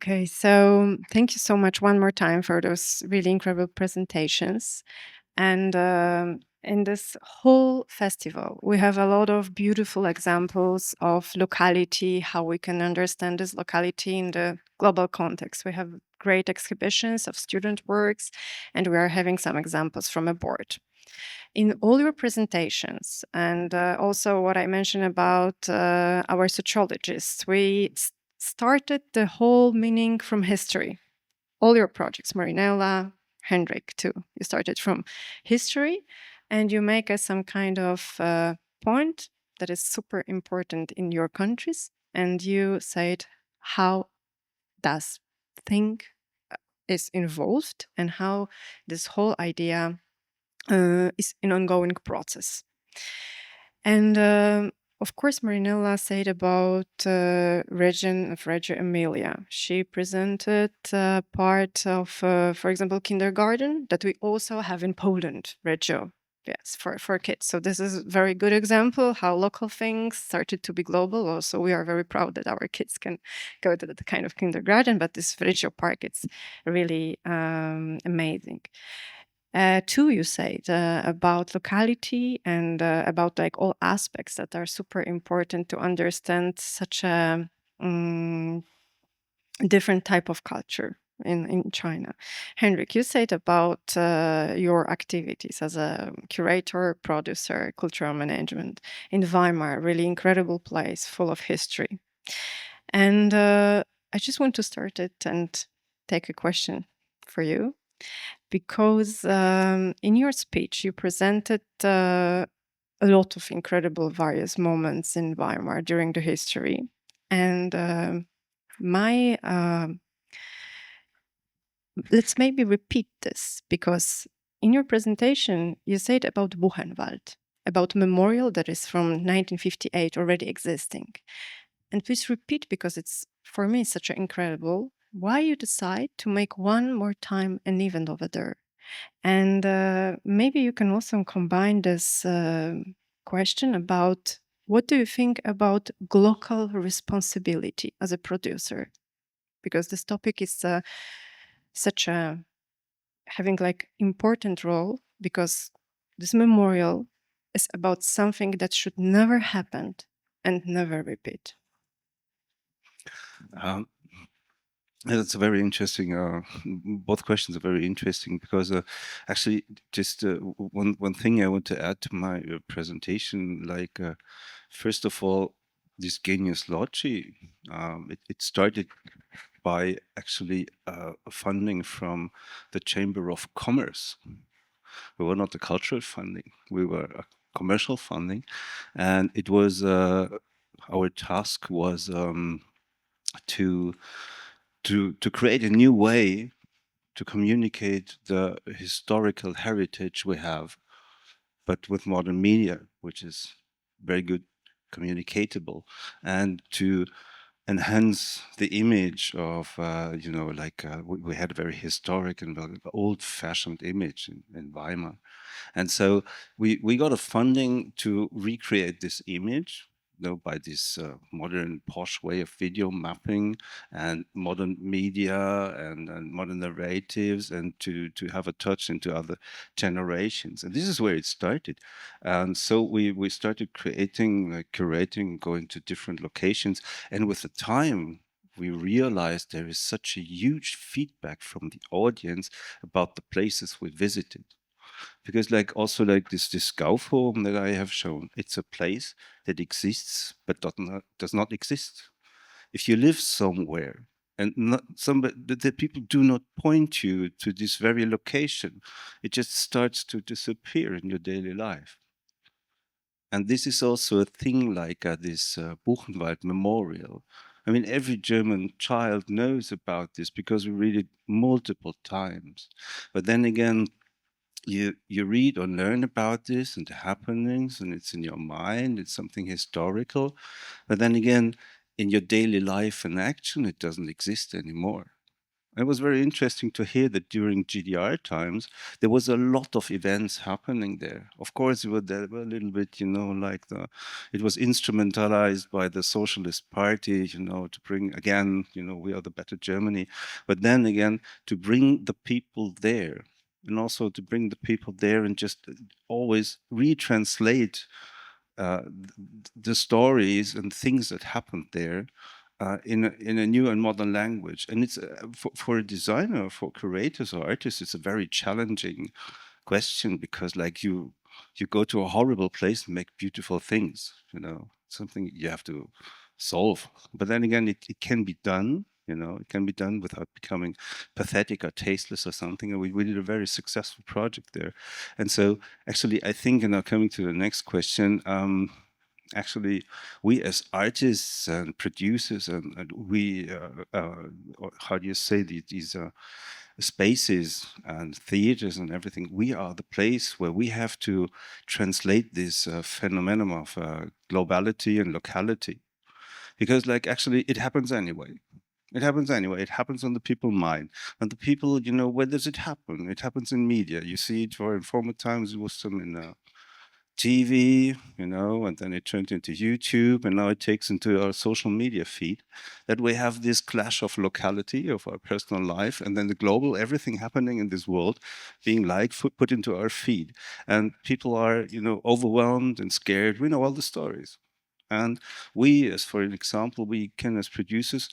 Okay, so thank you so much one more time for those really incredible presentations. And in this whole festival, we have a lot of beautiful examples of locality, how we can understand this locality in the global context. We have great exhibitions of student works, and we are having some examples from abroad. In all your presentations, and also what I mentioned about our sociologists, we started the whole meaning from history. All your projects, Marinella, Hendrik too, you started from history, and you make us some kind of point that is super important in your countries, and you said how does think is involved and how this whole idea is an ongoing process. And of course, Marinella said about region of Reggio Emilia. She presented part of, for example, kindergarten that we also have in Poland, Reggio. Yes, for kids. So this is a very good example how local things started to be global. Also, we are very proud that our kids can go to that kind of kindergarten. But this Reggio Park, it's really amazing. Two, you said about locality and about like all aspects that are super important to understand such a different type of culture in China. Henrik, you said about your activities as a curator, producer, cultural management in Weimar, really incredible place full of history. And I just want to start it and take a question for you because in your speech you presented a lot of incredible various moments in Weimar during the history, and my let's maybe repeat this because in your presentation you said about Buchenwald, about memorial that is from 1958 already existing, and please repeat because it's for me such an incredible why you decide to make one more time an event over there. And maybe you can also combine this question about what do you think about local responsibility as a producer? Because this topic is such a having like important role because this memorial is about something that should never happen and never repeat. Um, That's very interesting. Both questions are very interesting because actually, just one thing I want to add to my presentation, like first of all, this genius Loci, it started by actually funding from the Chamber of Commerce. We were not a cultural funding; we were a commercial funding, and it was our task was to to create a new way to communicate the historical heritage we have, but with modern media, which is very good communicatable, and to enhance the image of, like we had a very historic and very old-fashioned image in Weimar. And so we got a funding to recreate this image, by this modern posh way of video mapping and modern media and modern narratives, and to have a touch into other generations. And this is where it started. And so we started creating, like, curating, going to different locations. And with the time, we realized there is such a huge feedback from the audience about the places we visited, because like also like this Kaufhof that I have shown, it's a place that exists but does not exist. If you live somewhere and not somebody, the people do not point you to this very location, it just starts to disappear in your daily life. And this is also a thing like this Buchenwald Memorial. I mean, every German child knows about this because we read it multiple times. But then again, you read or learn about this and the happenings, and it's in your mind, it's something historical, but then again, in your daily life and action, it doesn't exist anymore. It was very interesting to hear that during GDR times, there was a lot of events happening there. Of course, there were a little bit, like it was instrumentalized by the Socialist Party, to bring, again, we are the better Germany. But then again, to bring the people there, and also to bring the people there and just always retranslate the stories and things that happened there in a new and modern language. And it's for a designer, for curators or artists, it's a very challenging question, because like you go to a horrible place and make beautiful things, something you have to solve. But then again, it can be done. It can be done without becoming pathetic or tasteless or something. And we did a very successful project there. And so actually, I think, and now coming to the next question, actually, we as artists and producers, and we, or how do you say, these spaces and theaters and everything, we are the place where we have to translate this phenomenon of globality and locality. Because, like, actually, it happens anyway. It happens anyway. It happens on the people's mind. And the people, where does it happen? It happens in media. You see it for in former times, it was some in TV, and then it turned into YouTube, and now it takes into our social media feed, that we have this clash of locality, of our personal life, and then the global, everything happening in this world being like put into our feed. And people are, overwhelmed and scared. We know all the stories. And we, as for an example, we can, as producers,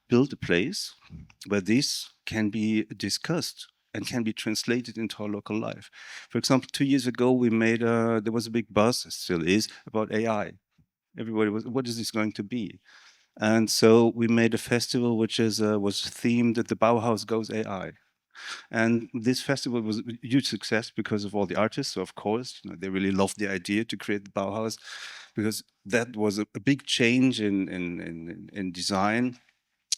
build a place where this can be discussed and can be translated into our local life. For example, 2 years ago, we made there was a big buzz, still is, about AI. Everybody was, what is this going to be? And so we made a festival which was themed that the Bauhaus goes AI. And this festival was a huge success because of all the artists. So of course, they really loved the idea to create the Bauhaus, because that was a big change in design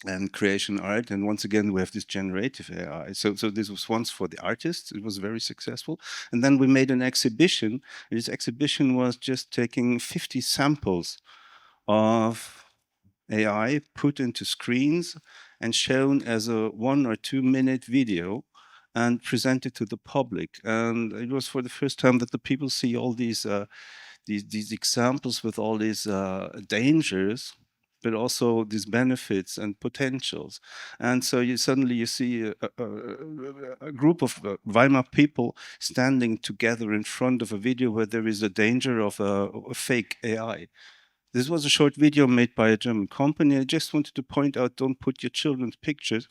and creation art. And once again, we have this generative AI. So this was once for the artists. It was very successful. And then we made an exhibition. And this exhibition was just taking 50 samples of AI, put into screens and shown as a 1 or 2 minute video and presented to the public. And it was for the first time that the people see all these examples with all these dangers, but also these benefits and potentials. And so you suddenly see a group of Weimar people standing together in front of a video where there is a danger of a fake AI. This was a short video made by a German company. I just wanted to point out, don't put your children's pictures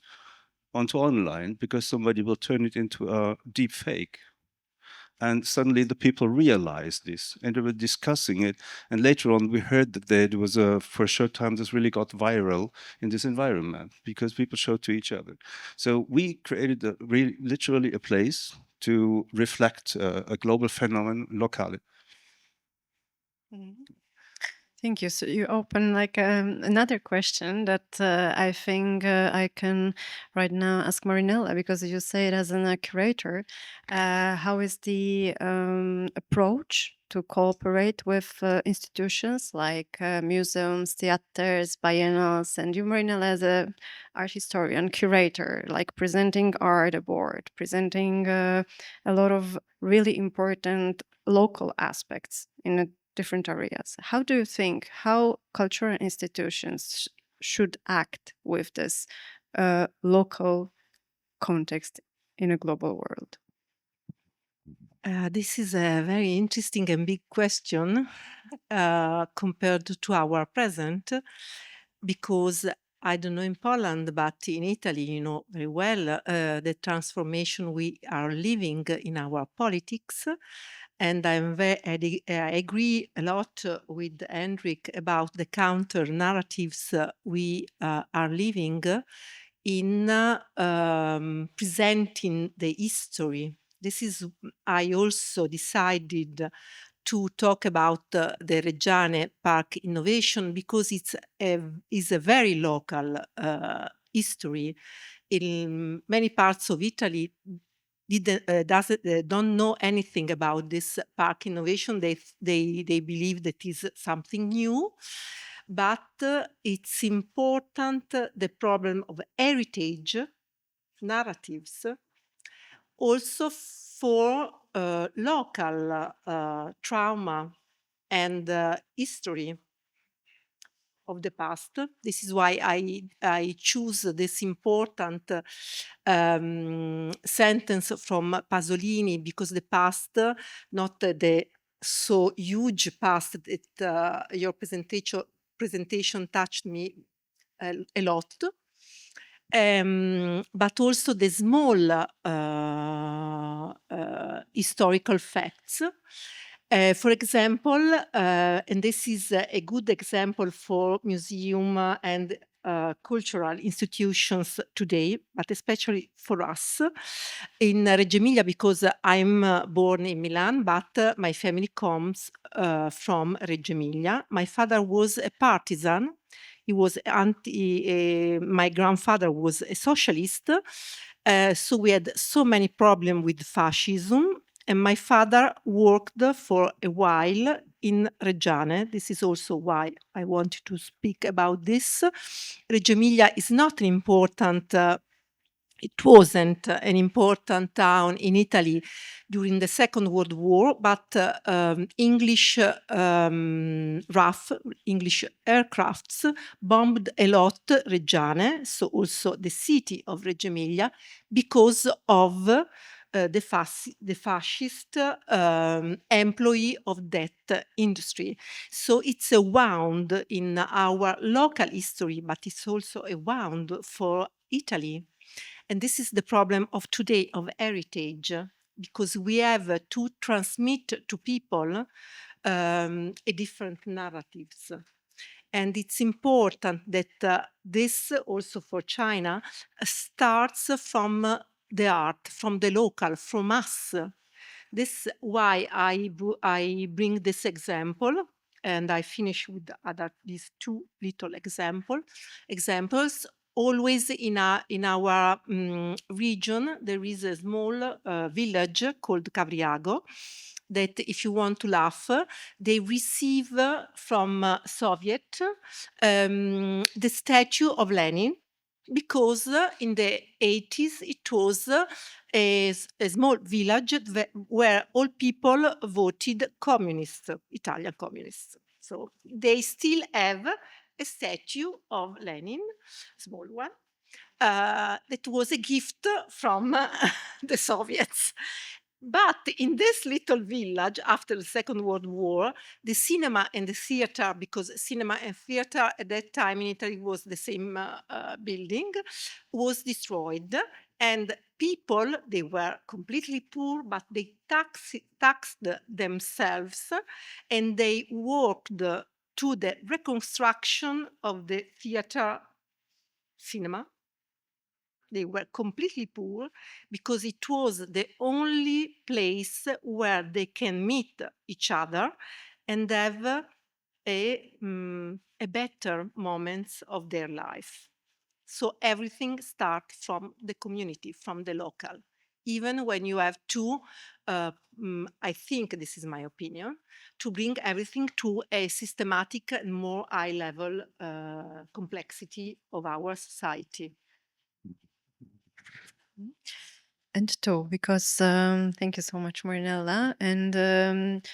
onto online, because somebody will turn it into a deep fake. And suddenly the people realized this, and they were discussing it. And later on, we heard that there was for a short time, this really got viral in this environment, because people showed to each other. So we created literally a place to reflect a global phenomenon locally. Mhm. Thank you. So you open like another question that I think I can right now ask Marinella, because you say it as a curator. How is the approach to cooperate with institutions like museums, theaters, biennales, and you, Marinella, as a art historian, curator, like presenting art abroad, presenting a lot of really important local aspects in different areas. How do you think how cultural institutions should act with this local context in a global world? This is a very interesting and big question compared to our present, because I don't know in Poland, but in Italy, you know very well the transformation we are living in our politics. And I agree a lot with Hendrik about the counter narratives we are living in presenting the history. This is, I also decided to talk about the Reggiane Park innovation, because it's a very local history. In many parts of Italy, don't know anything about this park innovation. They believe that is something new, but it's important the problem of heritage narratives, also for local trauma and history of the past. This is why I choose this important sentence from Pasolini, because the past, not the so huge past that your presentation touched me a lot, but also the small historical facts. For example, and this is a good example for museum and cultural institutions today, but especially for us in Reggio Emilia, because I'm born in Milan, but my family comes from Reggio Emilia. My father was a partisan. He was my grandfather was a socialist. So we had so many problems with fascism. And my father worked for a while in Reggiane. This is also why I wanted to speak about this. Reggio Emilia is not an important, it wasn't an important town in Italy during the Second World War, but English RAF, English aircrafts, bombed a lot Reggiane, so also the city of Reggio Emilia, because of the fascist employee of that industry. So it's a wound in our local history, but it's also a wound for Italy. And this is the problem of today, of heritage, because we have to transmit to people a different narratives. And it's important that this also for China starts from the art, from the local, from us. This is why I bring this example, and I finish with these two little examples. Always in our region, there is a small village called Cavriago that, if you want to laugh, they receive from Soviet the statue of Lenin, because in the 80s it was a small village where all people voted communist, Italian communists. So they still have a statue of Lenin, small one, that was a gift from the Soviets. But in this little village, after the Second World War, the cinema and the theater, because cinema and theater at that time in Italy was the same building, was destroyed. And people, they were completely poor, but they taxed themselves, and they worked to the reconstruction of the theater cinema. They were completely poor because it was the only place where they can meet each other and have a better moments of their life. So everything starts from the community, from the local. Even when you have to, I think this is my opinion, to bring everything to a systematic and more high-level complexity of our society. And too, because thank you so much, Marinella. And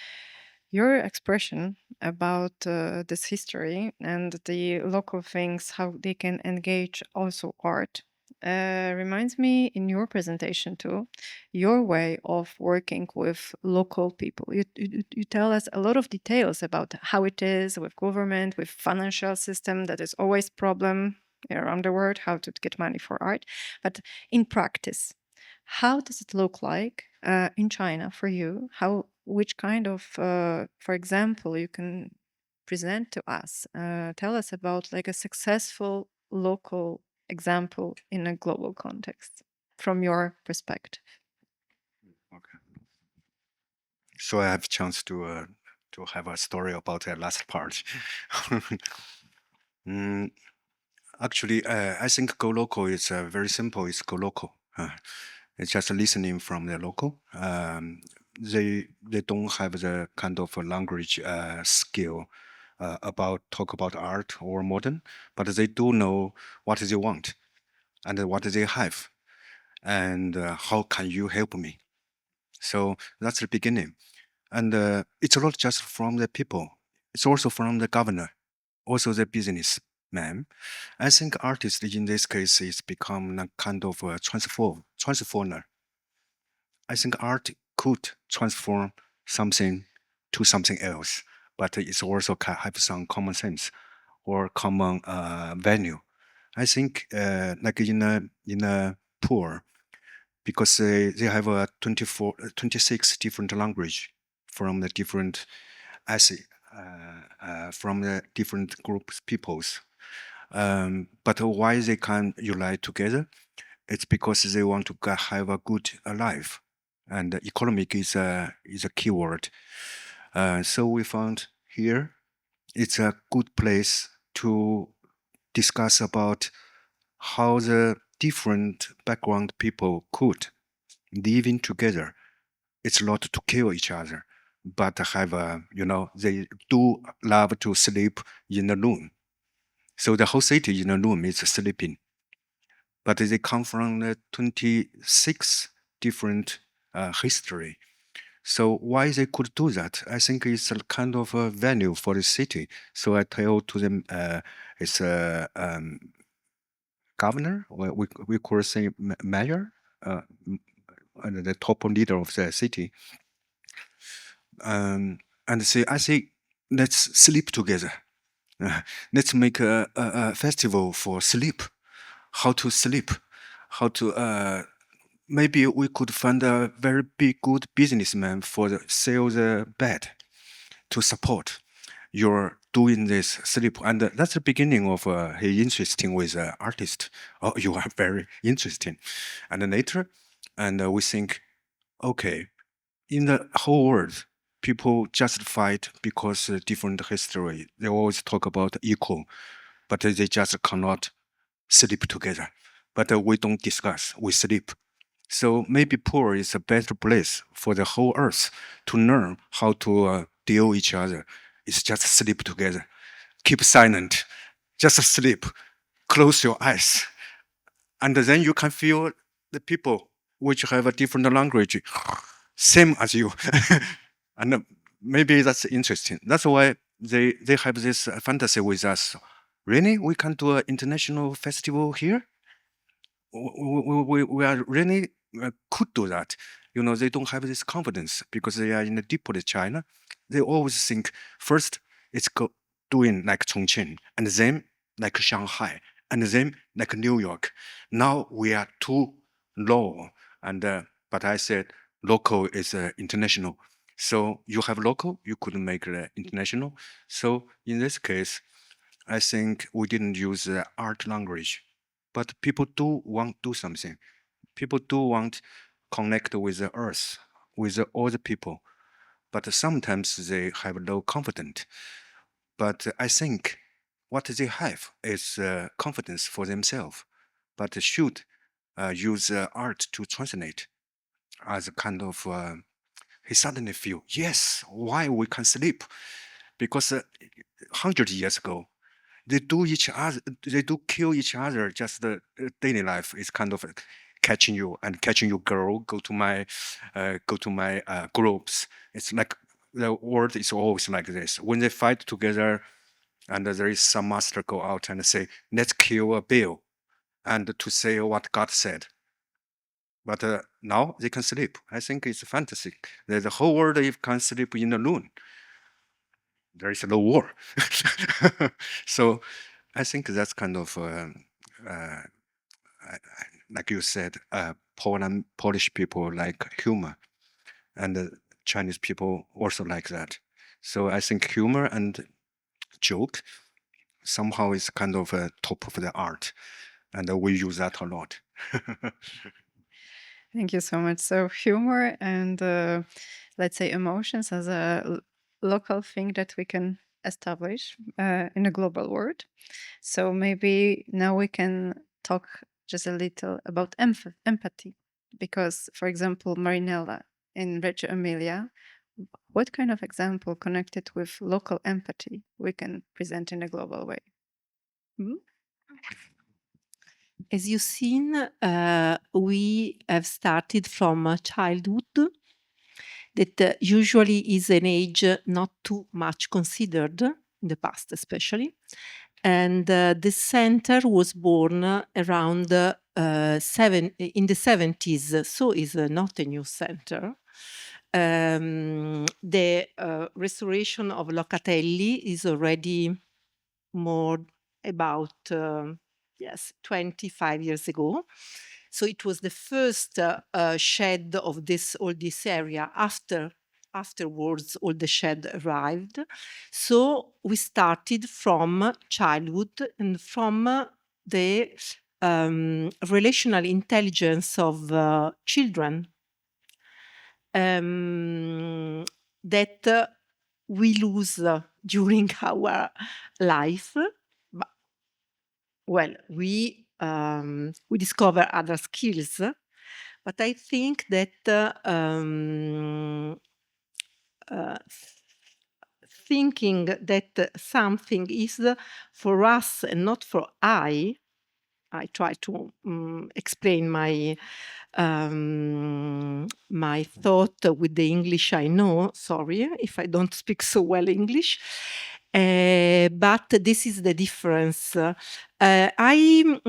your expression about this history and the local things, how they can engage also art, reminds me in your presentation too, your way of working with local people. You tell us a lot of details about how it is with government, with financial system that is always problem around the world, how to get money for art. But in practice, how does it look like in China for you? Which kind of, for example, you can present to us? Tell us about like a successful local example in a global context from your perspective. Okay. So I have a chance to have a story about that last part. Actually, I think go local is very simple. It's go local. It's just listening from the local. They don't have the kind of a language skill talk about art or modern, but they do know what they want and what they have. and how can you help me? So that's the beginning. And it's not just from the people, it's also from the governor, also the businessman. I think artist in this case is become a kind of a transformer. I think art could transform something to something else, but it's also can have some common sense or common value. I think like in a poor, because they have 26 different language from the different essay, from the different groups peoples. But why they can unite together? It's because they want to have a good life, and economic is a key word. So we found here it's a good place to discuss about how the different background people could living together. It's not to kill each other, but have a, they do love to sleep in a room. So the whole city in a room is sleeping. But they come from 26 different history. So why they could do that? I think it's a kind of a value for the city. So I tell to them, it's a governor, or we could say mayor, and the top leader of the city. And say, I say, let's sleep together. Let's make a festival for sleep. How to sleep? How to? Maybe we could find a very big, good businessman for the sell the bed to support your doing this sleep. And that's the beginning of he interesting with artist. Oh, you are very interesting. And then later, and we think, okay, in the whole world, people just fight because different history. They always talk about equal, but they just cannot sleep together. But we don't discuss, we sleep. So maybe poor is a better place for the whole earth to learn how to deal each other. It's just sleep together. Keep silent. Just sleep. Close your eyes. And then you can feel the people which have a different language, same as you. And maybe that's interesting. That's why they have this fantasy with us. Really? We can do an international festival here? We are really could do that. They don't have this confidence because they are in the deep of China. They always think first it's doing like Chongqing, and then like Shanghai, and then like New York. Now we are too low, and but I said local is international. So you have local, you could make international. So in this case, I think we didn't use art language, but people do want to do something. People do want connect with the earth, with all the people, but sometimes they have low confidence. But I think what they have is confidence for themselves, but should use art to translate as a kind of. He suddenly feel yes, why we can sleep? Because 100 years ago, they do each other, they do kill each other. Just the daily life is kind of catching you and catching you, girl. Go to my groups. It's like the world is always like this. When they fight together, and there is some master go out and say, "Let's kill a Bill," and to say what God said. But now they can sleep. I think it's fantasy. The whole world can sleep in the moon. There is no war. So I think that's kind of, like you said, Polish people like humor, and Chinese people also like that. So I think humor and joke somehow is kind of top of the art, and we use that a lot. Thank you so much. So humor and let's say emotions as a local thing that we can establish in a global world. So maybe now we can talk just a little about empathy, because, for example, Marinella in Reggio Emilia, what kind of example connected with local empathy we can present in a global way? Hmm? As you've seen, we have started from childhood, that usually is an age not too much considered in the past, especially. And the center was born around in the 70s, so is not a new center. The restoration of Locatelli is already more about 25 years ago. So it was the first shed of all this area. Afterwards, all the shed arrived. So we started from childhood and from the relational intelligence of children that we lose during our life. But, well, we discover other skills, but I think that thinking that something is for us and not for I try to explain my my thought with the English I know. Sorry if I don't speak so well English. But this is the difference. I'm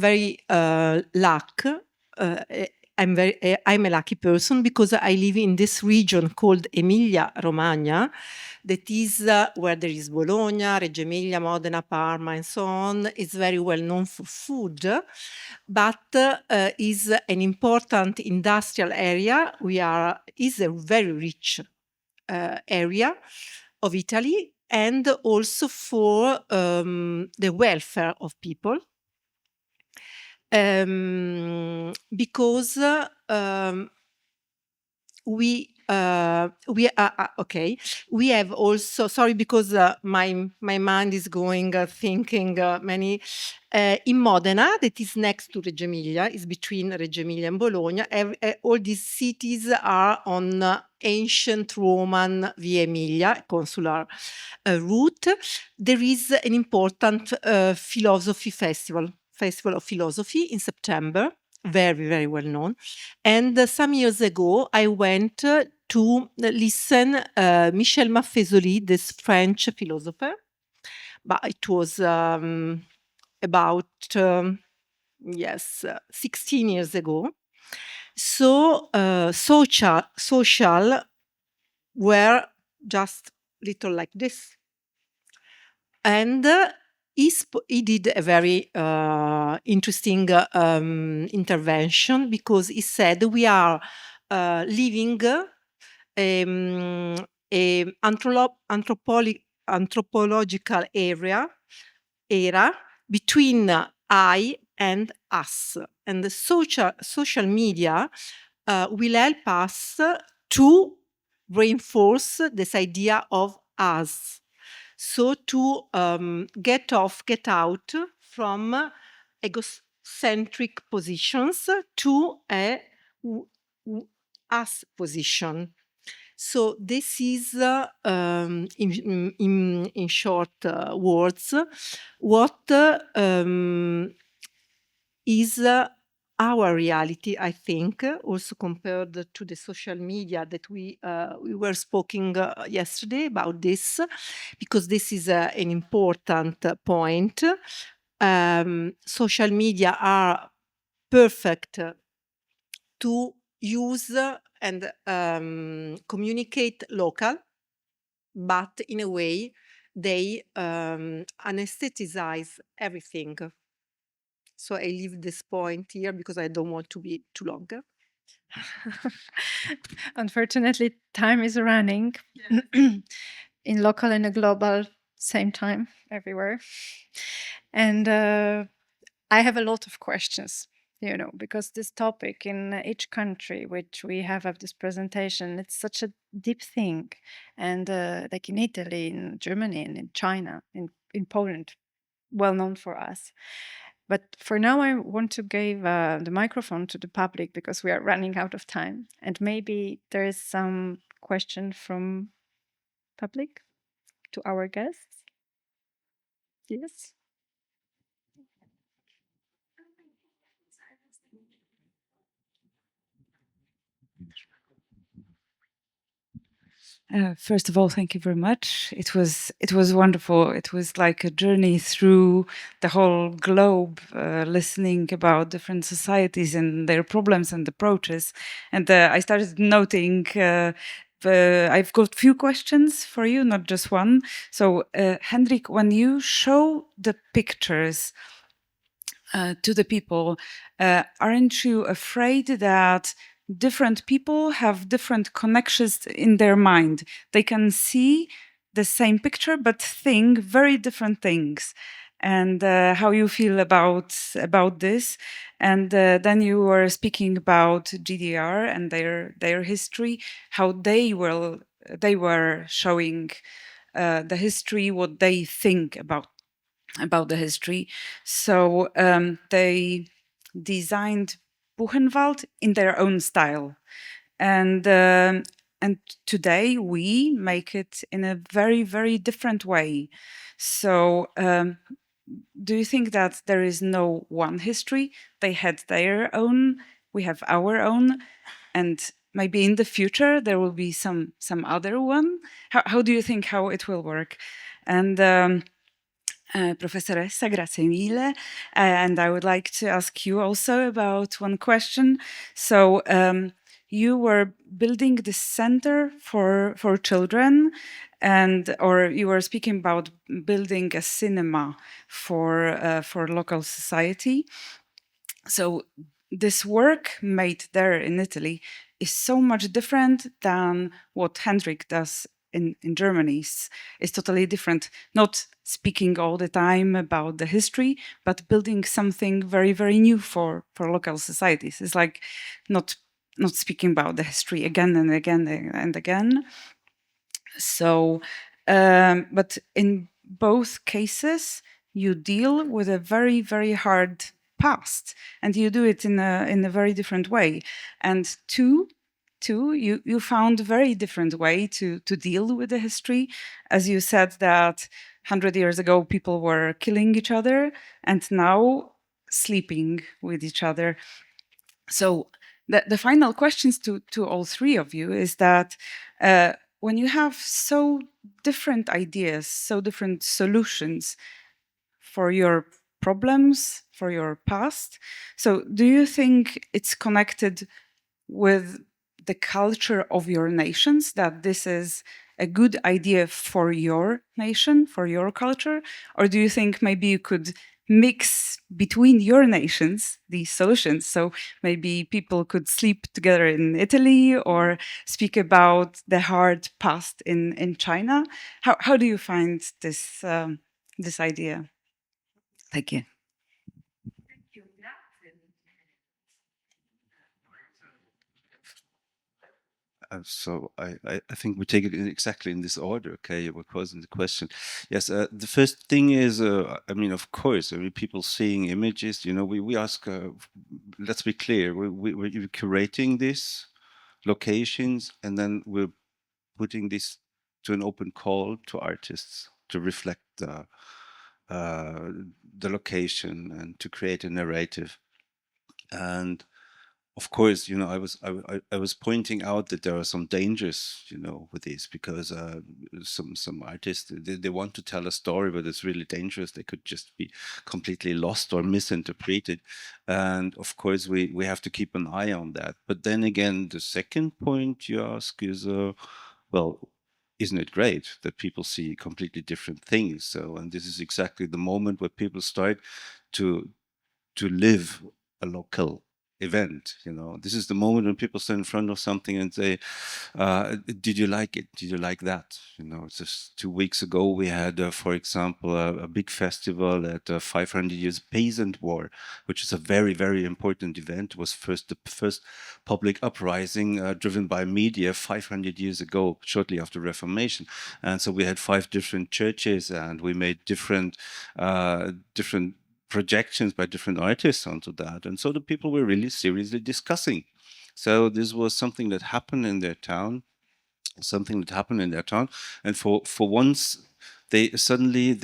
very I'm a lucky person because I live in this region called Emilia-Romagna, that is where there is Bologna, Reggio Emilia, Modena, Parma, and so on. It's very well known for food, but is an important industrial area. Is a very rich area of Italy, and also for the welfare of people. Because we have also, sorry, because my mind is going thinking many in Modena, that is next to Reggio Emilia, is between Reggio Emilia and Bologna. All these cities are on ancient Roman Via Emilia, consular route. There is an important philosophy festival of philosophy in September, very, very well known. And some years ago, I went to listen Michel Maffesoli, this French philosopher. But it was about 16 years ago. So social were just little like this. And he did a very interesting intervention, because he said we are living a anthropological era between I and us, and the social media will help us to reinforce this idea of us. So to get out from egocentric positions to a us position. So this is, in short words, what is our reality, I think, also compared to the social media that we were speaking yesterday about this, because this is an important point. Social media are perfect to use and communicate local, but in a way they anesthetize everything. So I leave this point here because I don't want to be too long. Unfortunately, time is running. In local and a global, same time everywhere. And I have a lot of questions, because this topic in each country which we have of this presentation, it's such a deep thing. And like in Italy, in Germany, and in China, in Poland, well known for us. But for now, I want to give the microphone to the public because we are running out of time. And maybe there is some question from public to our guests. Yes. First of all, thank you very much. It was wonderful. It was like a journey through the whole globe, listening about different societies and their problems and approaches. And I started noting. I've got few questions for you, not just one. So, Hendrik, when you show the pictures to the people, aren't you afraid that different people have different connections in their mind? They can see the same picture but think very different things. And how you feel about this? And then you were speaking about GDR and their history, how they were showing the history, what they think about the history. So they designed Buchenwald in their own style, and today we make it in a very, very different way. So do you think that there is no one history? They had their own, we have our own, and maybe in the future there will be some other one. How do you think how it will work? And Professoressa, grazie mille. And I would like to ask you also about one question. So you were building the center for children, or you were speaking about building a cinema for local society. So this work made there in Italy is so much different than what Hendrik does in Germany. Is totally different. Not speaking all the time about the history, but building something very, very new for local societies. It's like not speaking about the history again and again and again. So, but in both cases, you deal with a very, very hard past, and you do it in a very different way. And two, you found a very different way to deal with the history. As you said that 100 years ago people were killing each other, and now sleeping with each other. So the final questions to all three of you is that when you have so different ideas, so different solutions for your problems, for your past, so do you think it's connected with the culture of your nations, that this is a good idea for your nation, for your culture? Or do you think maybe you could mix between your nations these solutions? So maybe people could sleep together in Italy or speak about the hard past in China. How do you find this this idea? Thank you. So I think we take it exactly in this order. Okay, what was in the question? Yes, the first thing is, I mean, of course, I mean, people seeing images. You know, we ask. Let's be clear. We're curating these locations, and then we're putting this to an open call to artists to reflect the location and to create a narrative. And of course, you know, I was pointing out that there are some dangers, you know, with this, because some artists they want to tell a story, but it's really dangerous. They could just be completely lost or misinterpreted, and of course we have to keep an eye on that. But then again, the second point you ask is, well, isn't it great that people see completely different things? So, and this is exactly the moment where people start to live a local event. You know, this is the moment when people stand in front of something and say, did you like it? Did you like that? You know, just 2 weeks ago we had, for example, a big festival at 500 years peasant war, which is a very, very important event. It was the first public uprising driven by media 500 years ago, shortly after Reformation. And so we had 5 different churches, and we made different projections by different artists onto that. And so the people were really seriously discussing. So this was something that happened in their town, And for once, they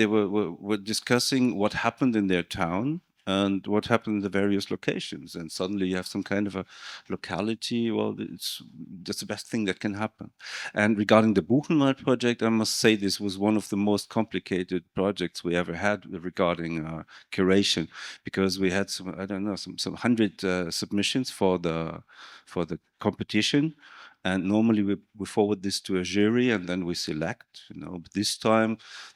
were discussing what happened in their town. and what happened in the various locations. And suddenly you have some kind of a locality. Well, that's the best thing that can happen. And regarding the Buchenwald project, I must say this was one of the most complicated projects we ever had regarding curation, because we had some, I don't know, some 100 submissions for the competition. And normally we forward this to a jury and then we select, But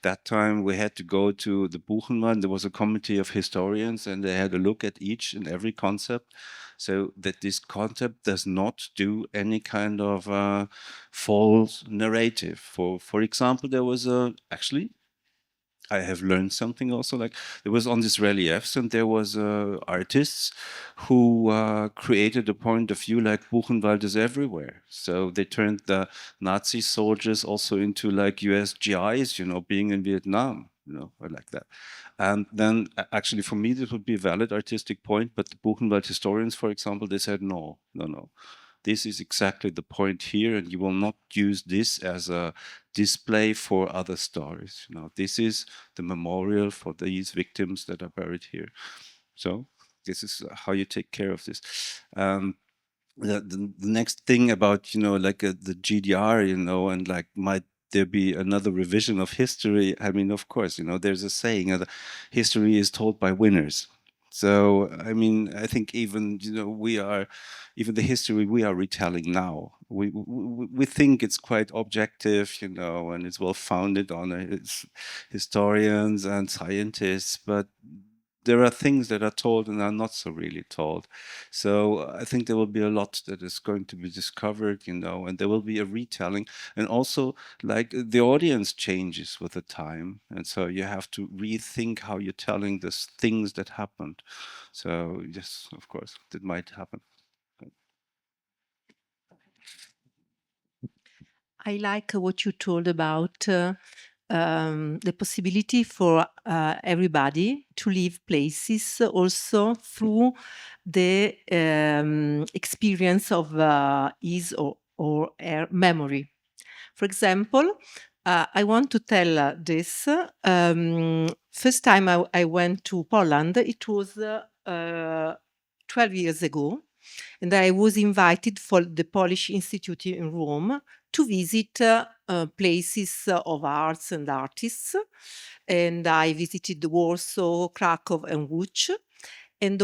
that time we had to go to the Buchenwald. There was a committee of historians and they had a look at each and every concept, so that this concept does not do any kind of false narrative. For example, there was actually, I have learned something also, like there was on these reliefs and there was artists who created a point of view like Buchenwald is everywhere. So they turned the Nazi soldiers also into like US GIs, being in Vietnam, or like that. And then actually for me, this would be a valid artistic point, but the Buchenwald historians, for example, they said, no. This is exactly the point here, and you will not use this as a display for other stories. This is the memorial for these victims that are buried here. So this is how you take care of this. The next thing about, the GDR, and like might there be another revision of history? I mean, of course, there's a saying, history is told by winners. So, I mean, I think even, even the history we are retelling now, we think it's quite objective, and it's well founded on historians and scientists, but there are things that are told and are not so really told. So I think there will be a lot that is going to be discovered, and there will be a retelling. And also, like, the audience changes with the time. And so you have to rethink how you're telling the things that happened. So yes, of course, that might happen. I like what you told about the possibility for everybody to leave places also through the experience of his or her memory. For example, I want to tell this. First time I went to Poland, it was 12 years ago, and I was invited for the Polish Institute in Rome to visit places of arts and artists. And I visited Warsaw, Krakow, and Łódź. And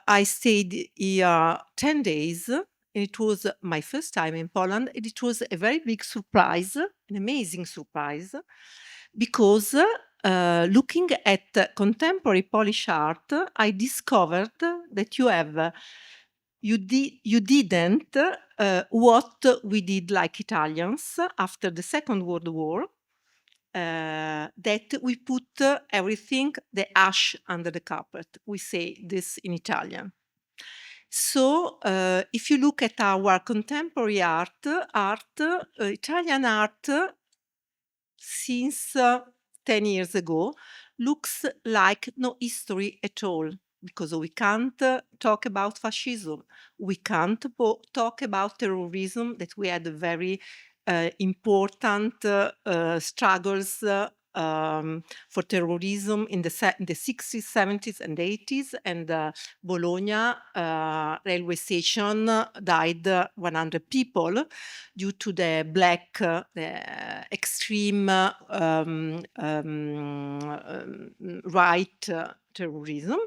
I stayed here 10 days. It was my first time in Poland, and it was a very big surprise, an amazing surprise, because looking at contemporary Polish art, I discovered that you didn't what we did like Italians after the Second World War, that we put everything, the ash under the carpet. We say this in Italian. So if you look at our contemporary art, Italian art since 10 years ago looks like no history at all, because we can't talk about fascism. We can't talk about terrorism, that we had very important struggles for terrorism in the 60s, 70s, and 80s. And Bologna railway station died 100 people due to the black, extreme right terrorism.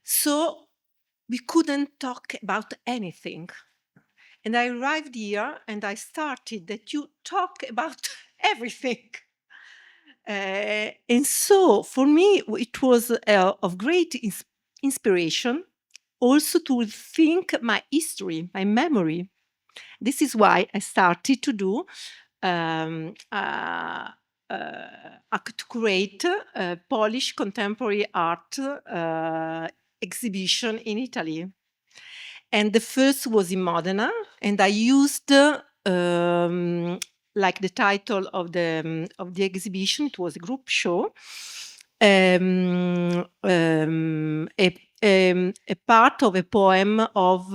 So we couldn't talk about anything. And I arrived here and I started that you talk about everything. And so for me, it was of great inspiration also to think my history, my memory. This is why I started to do to create a Polish contemporary art exhibition in Italy. And the first was in Modena, and I used like the title of the exhibition. It was a group show. A part of a poem of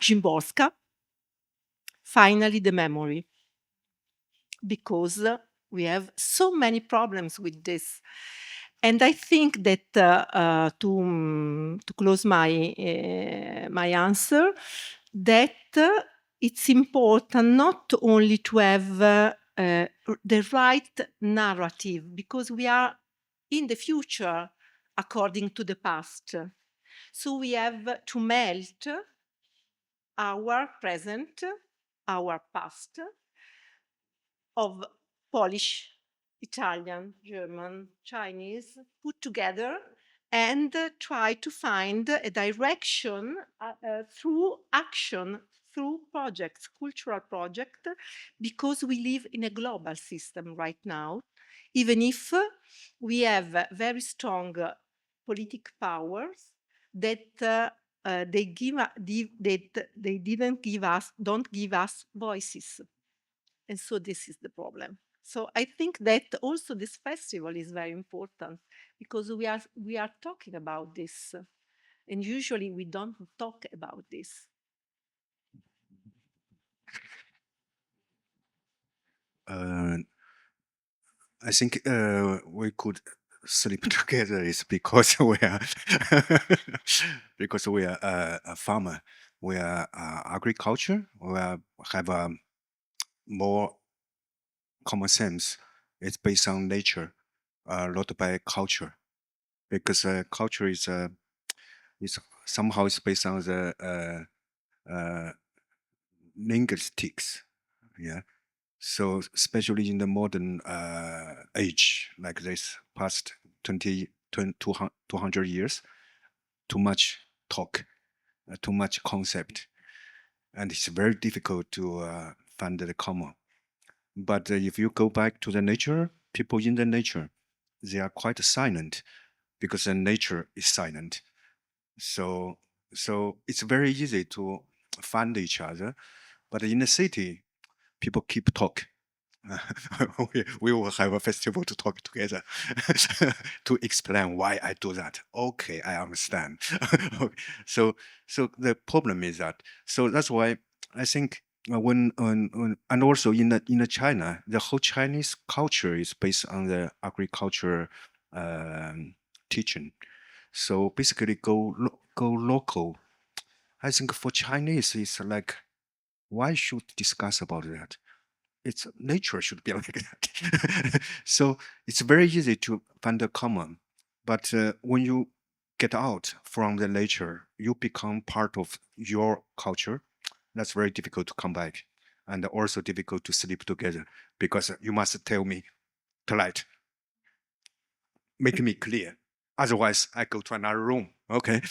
Szymborska, Finally the Memory, because we have so many problems with this. And I think that to close my my answer, that it's important not only to have the right narrative, because we are in the future according to the past. So we have to melt our present, our past, of Polish, Italian, German, Chinese, put together and try to find a direction through action, through projects, cultural project, because we live in a global system right now, even if we have very strong politic powers that they didn't give us, don't give us voices. And so this is the problem. So I think that also this festival is very important, because we are talking about this, and usually we don't talk about this. I think we could sleep together is because we are because we are a farmer. We are agriculture. We are, have a more common sense. It's based on nature, not by culture, because culture is somehow it's based on the linguistics. Yeah. So especially in the modern age, like this past 200 years, too much talk, too much concept, and it's very difficult to find the common. But if you go back to the nature, people in the nature, they are quite silent because the nature is silent. So it's very easy to find each other. But in the city, people keep talk. We will have a festival to talk together to explain why I do that. Okay, I understand. Okay. So the problem is that. So that's why I think when and also in the China, the whole Chinese culture is based on the agriculture teaching. So basically, go local. I think for Chinese, it's like, why should discuss about that? It's nature should be like that. So it's very easy to find a common, but when you get out from the nature, you become part of your culture. That's very difficult to come back, and also difficult to sleep together, because you must tell me tonight, make me clear. Otherwise, I go to another room. Okay,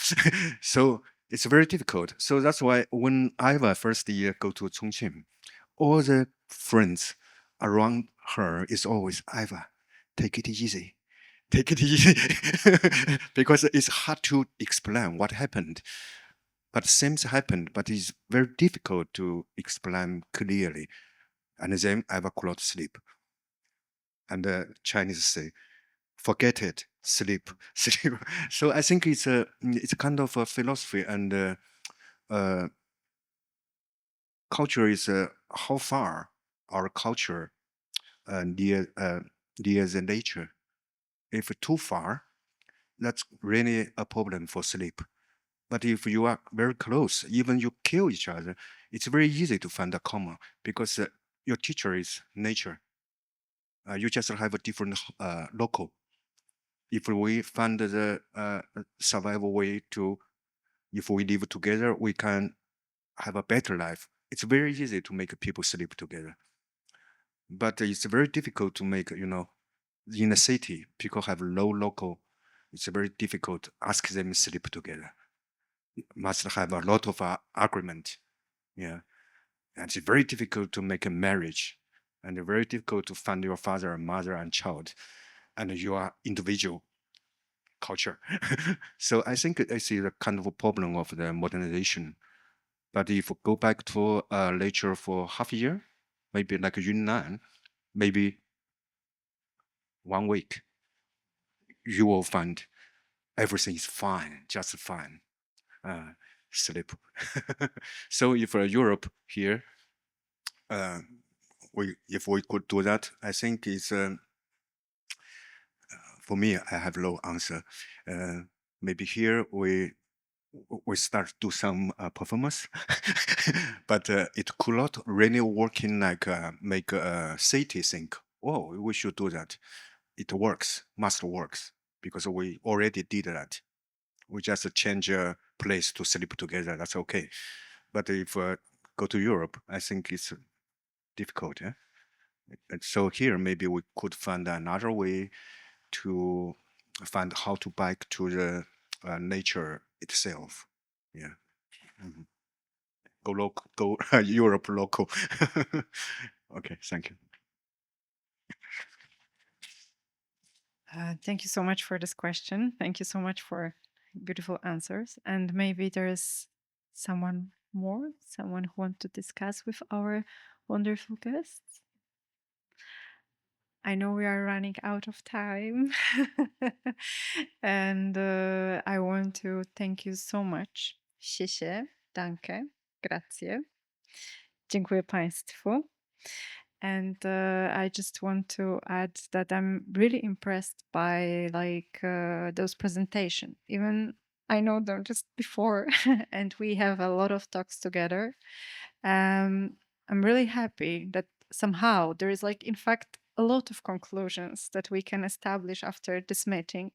so it's very difficult. So that's why when I was first year go to Chongqing, all the friends around her is always Iva, take it easy. Take it easy. Because it's hard to explain what happened. But things happened, but it's very difficult to explain clearly. And then Iva could not sleep. And the Chinese say, forget it, sleep, sleep. So I think it's kind of a philosophy, and culture is how far our culture near the nature. If too far, that's really a problem for sleep. But if you are very close, even you kill each other, it's very easy to find a common, because your teacher is nature. You just have a different local. If we find the survival way to, if we live together, we can have a better life. It's very easy to make people sleep together. But it's very difficult to make, in a city, people have low local. It's very difficult to ask them sleep together. Must have a lot of agreement. Yeah. And it's very difficult to make a marriage, and very difficult to find your father and mother and child, and your individual culture. So I think I see the kind of a problem of the modernization. But if we go back to nature for half a year, maybe like Yunnan, maybe 1 week, you will find everything is fine, just fine. Sleep. So if Europe here, if we could do that, I think it's for me, I have no answer. Maybe here we start to do some performance, but it could not really work in like make a city think, oh, we should do that. It works, must works, because we already did that. We just change a place to sleep together. That's okay. But if go to Europe, I think it's difficult. Eh? And so here, maybe we could find another way to find how to bike to the nature itself. Yeah. Mhm. Go local, go Europe local. Okay, thank you. Thank you so much for this question. Thank you so much for beautiful answers. And maybe there is someone who wants to discuss with our wonderful guests. I know we are running out of time. And I want to thank you so much. 谢谢, danke, grazie. Dziękuję Państwu. And I just want to add that I'm really impressed by those presentations. Even I know them just before, and we have a lot of talks together. I'm really happy that somehow there is in fact, a lot of conclusions that we can establish after this meeting.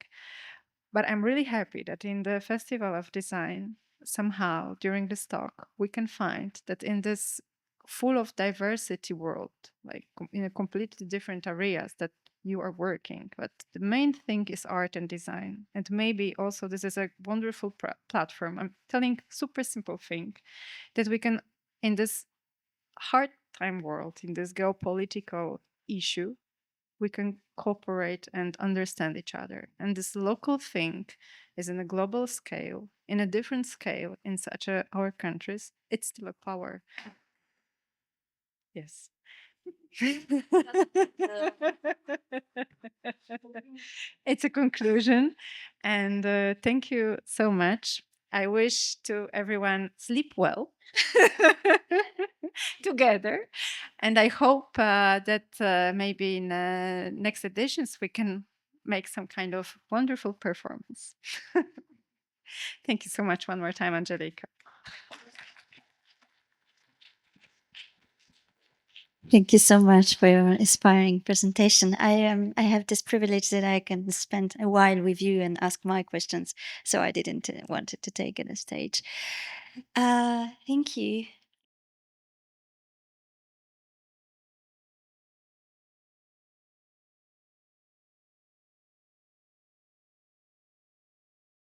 But I'm really happy that in the Festival of Design, somehow during this talk, we can find that in this full of diversity world, in a completely different areas that you are working, but the main thing is art and design. And maybe also this is a wonderful platform. I'm telling super simple thing that we can, in this hard time world, in this geopolitical issue, we can cooperate and understand each other. And this local thing is in a global scale, in a different scale in such our countries, it's still a power. Yes. It's a conclusion. And thank you so much. I wish to everyone sleep well together. And I hope that maybe in next editions we can make some kind of wonderful performance. Thank you so much one more time, Angelica. Thank you so much for your inspiring presentation. I have this privilege that I can spend a while with you and ask my questions, so I didn't want to take it a stage. Thank you.